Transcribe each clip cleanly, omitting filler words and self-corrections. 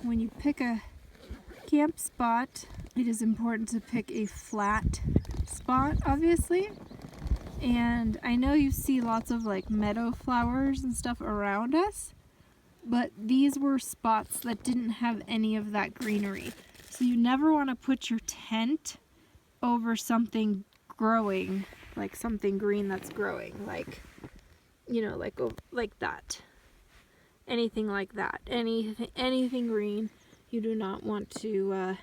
when you pick a camp spot, it is important to pick a flat spot, obviously. And I know you see lots of like meadow flowers and stuff around us, but these were spots that didn't have any of that greenery. So you never want to put your tent over something growing, like something green that's growing, like, you know, like that. Anything like that. Anything green. You do not want to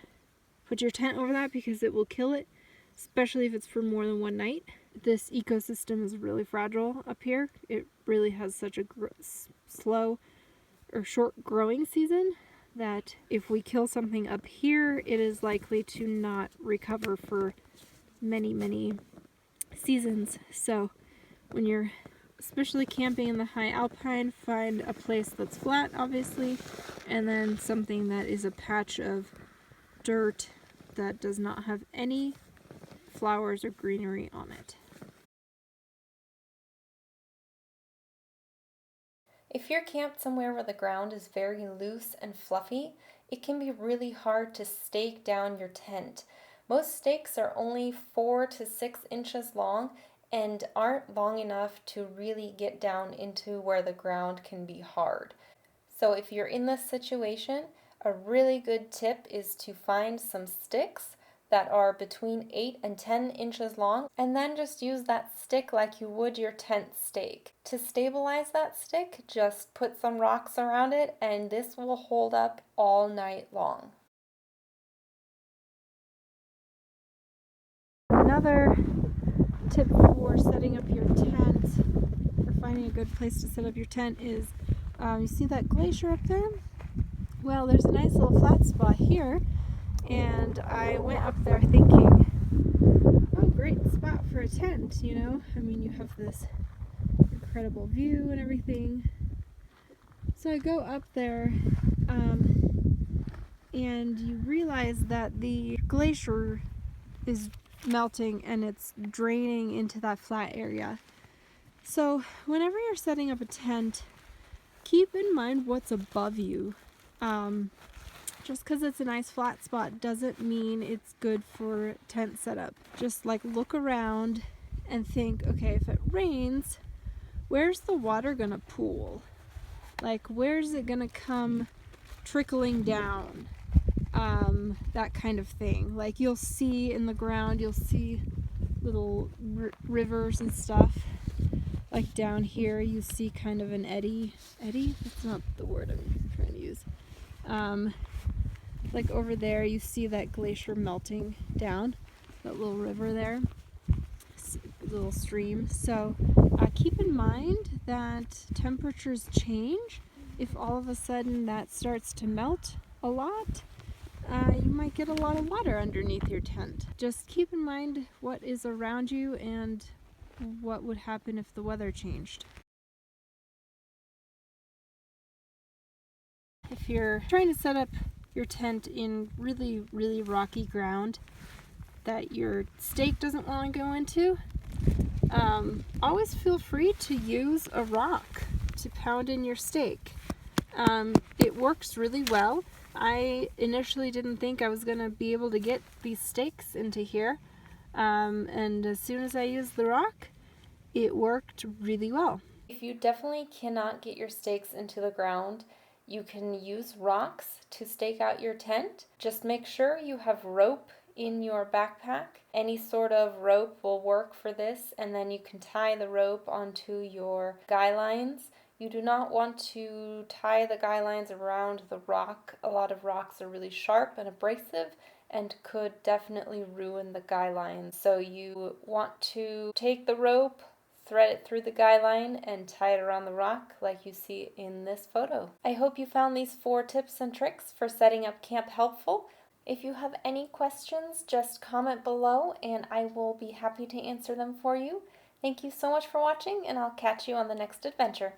put your tent over that because it will kill it, especially if it's for more than one night. This ecosystem is really fragile up here. It really has such a slow or short growing season that if we kill something up here, it is likely to not recover for many seasons. So when you're especially camping in the high alpine, find a place that's flat, obviously, and then something that is a patch of dirt that does not have any flowers or greenery on it. If you're camped somewhere where the ground is very loose and fluffy, it can be really hard to stake down your tent. Most stakes are only 4 to 6 inches long and aren't long enough to really get down into where the ground can be hard. So if you're in this situation, a really good tip is to find some sticks that are between 8 and 10 inches long, and then just use that stick like you would your tent stake. To stabilize that stick, just put some rocks around it, and this will hold up all night long. Another tip for setting up your tent, or finding a good place to set up your tent, is you see that glacier up there? Well, there's a nice little flat spot here, and I went up there thinking, oh, great spot for a tent, you know? I mean, you have this incredible view and everything. So I go up there, and you realize that the glacier is melting and it's draining into that flat area. So whenever you're setting up a tent, keep in mind what's above you. Just because it's a nice flat spot doesn't mean it's good for tent setup. Just like look around and think, okay, if it rains, where's the water gonna pool? Like, where's it gonna come trickling down? That kind of thing. Like, you'll see in the ground, you'll see little rivers and stuff. Like down here, you see kind of an eddy. Eddy? That's not the word I'm trying to use. Like over there, you see that glacier melting down, that little river there, little stream. So keep in mind that temperatures change. If all of a sudden that starts to melt a lot, you might get a lot of water underneath your tent. Just keep in mind what is around you and what would happen if the weather changed. If you're trying to set up your tent in really rocky ground that your stake doesn't want to go into, always feel free to use a rock to pound in your stake. It works really well. I initially didn't think I was going to be able to get these stakes into here, and as soon as I used the rock, it worked really well. If you definitely cannot get your stakes into the ground, you can use rocks to stake out your tent. Just make sure you have rope in your backpack. Any sort of rope will work for this, and then you can tie the rope onto your guy lines. You do not want to tie the guy lines around the rock. A lot of rocks are really sharp and abrasive and could definitely ruin the guy lines. So you want to take the rope, thread it through the guy line, and tie it around the rock like you see in this photo. I hope you found these 4 tips and tricks for setting up camp helpful. If you have any questions, just comment below and I will be happy to answer them for you. Thank you so much for watching, and I'll catch you on the next adventure.